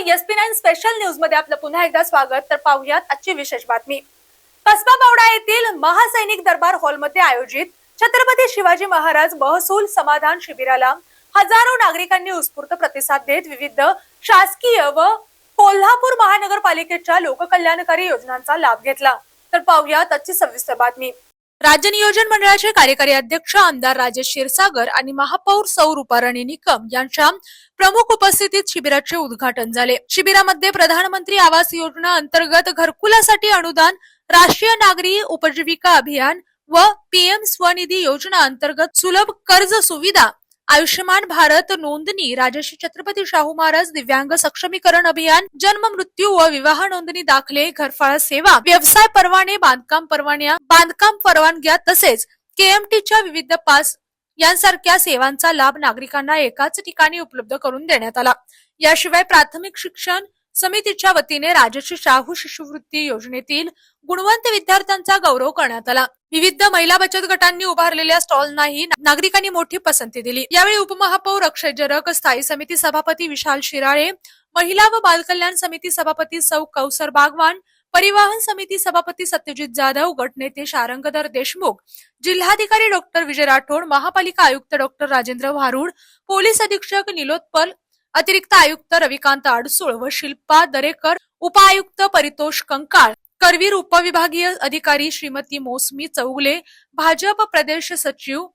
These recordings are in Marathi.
SP9 स्पेशल न्यूज मध्ये आपलं पुन्हा एकदा स्वागत। तर पाहूयात आजची विशेष बातमी। कसबा बावडा येथील महासैनिक दरबार हॉल मध्ये आयोजित छत्रपती शिवाजी महाराज महसूल समाधान शिबिराला हजारो नागरिकांनी उत्स्फूर्त प्रतिसाद देत विविध शासकीय व कोल्हापूर महानगरपालिकेच्या लोककल्याणकारी योजनांचा लाभ घेतला। तर पाहूयात आजची सविस्तर बातमी। राज्य नियोजन मंडळाचे कार्यकारी अध्यक्ष आमदार राजेश क्षीरसागर आणि महापौर सौ रूपाराणी निकम यांच्या प्रमुख उपस्थितीत शिबिराचे उद्घाटन झाले। शिबिरामध्ये प्रधानमंत्री आवास योजना अंतर्गत घरकुलासाठी अनुदान, राष्ट्रीय नागरी उपजीविका अभियान व PM स्वनिधी योजना अंतर्गत सुलभ कर्ज सुविधा, आयुष्यमान भारत नोंदणी, राजश्री छत्रपती शाहू महाराज दिव्यांग सक्षमीकरण अभियान, जन्म मृत्यू व विवाह नोंदणी दाखले, घरफाळ सेवा, व्यवसाय परवाने, बांधकाम परवानग्या तसेच KMTच्या विविध पास यांसारख्या सेवांचा लाभ नागरिकांना एकाच ठिकाणी उपलब्ध करून देण्यात आला। याशिवाय प्राथमिक शिक्षण समितीच्या वतीने राजश्री शाहू शिष्यवृत्ती योजनेतील गुणवंत विद्यार्थ्यांचा गौरव करण्यात आला। विविध महिला बचत गटांनी उभारलेल्या स्टॉलनाही नागरिकांनी मोठी पसंती दिली। यावेळी उपमहापौर अक्षय जरग, स्थायी समिती सभापती विशाल शिराळे, महिला व बालकल्याण समिती सभापती सौ कौसर बागवान, परिवहन समिती सभापती सत्यजित जाधव, गटनेते शारंगधर देशमुख, जिल्हाधिकारी डॉक्टर विजय राठोड, महापालिका आयुक्त डॉक्टर राजेंद्र भारुड, पोलीस अधीक्षक निलोत्पल, अतिरिक्त आयुक्त रविकांत अडसूळ व शिल्पा दरेकर, उपायुक्त परितोष कंकाळ, करवीर उपविभागीय अधिकारी श्रीमती मोसमी चौगले, भाजप प्रदेश सचिव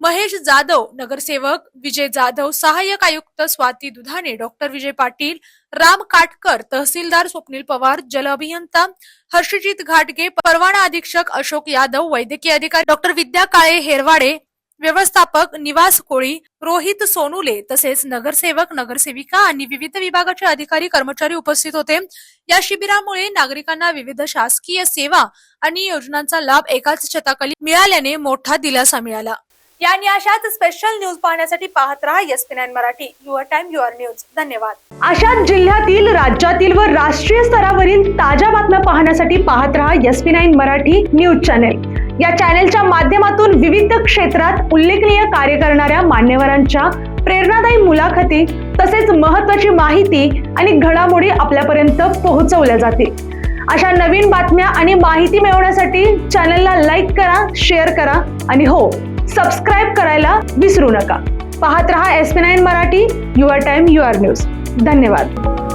महेश जाधव, नगरसेवक विजय जाधव, सहाय्यक आयुक्त स्वाती दुधाने, डॉक्टर विजय पाटील, राम काटकर, तहसीलदार स्वप्नील पवार, जल अभियंता हर्षजित घाटगे, परवाना अधीक्षक अशोक यादव, वैद्यकीय अधिकारी डॉक्टर विद्या काळे हेरवाडे, व्यवस्थापक निवास कोळी, रोहित सोनुले तसेच नगरसेवक नगरसेविका आणि विविध विभागाचे अधिकारी कर्मचारी उपस्थित होते। या शिबिरामुळे नागरिकांना विविध शासकीय सेवा आणि योजनांचा लाभ एकाच छताखाली मिळाल्याने मोठा दिलासा मिळाला। यानी अशाच स्पेशल न्यूज पाहण्यासाठी पाहत रहा SP9 Marathi, your time your news. धन्यवाद। अशाच जिल्ह्यातील, राज्यातील व राष्ट्रीय स्तरावरील ताज्या बातम्या पाहण्यासाठी पाहत रहा SP9 मराठी न्यूज चॅनेल। या चॅनेलच्या माध्यमातून विविध क्षेत्रात उल्लेखनीय कार्य करणाऱ्या मान्यवरांच्या प्रेरणादायी मुलाखती तसेच महत्त्वाची माहिती आणि घडामोडी आपल्यापर्यंत पोहोचवल्या जातील। अशा नवीन बातम्या आणि माहिती मिळवण्यासाठी चॅनलला लाईक करा, शेअर करा आणि हो, सबस्क्राइब करायला विसरू नका। पाहत रहा SP9 Marathi, your time your news. धन्यवाद।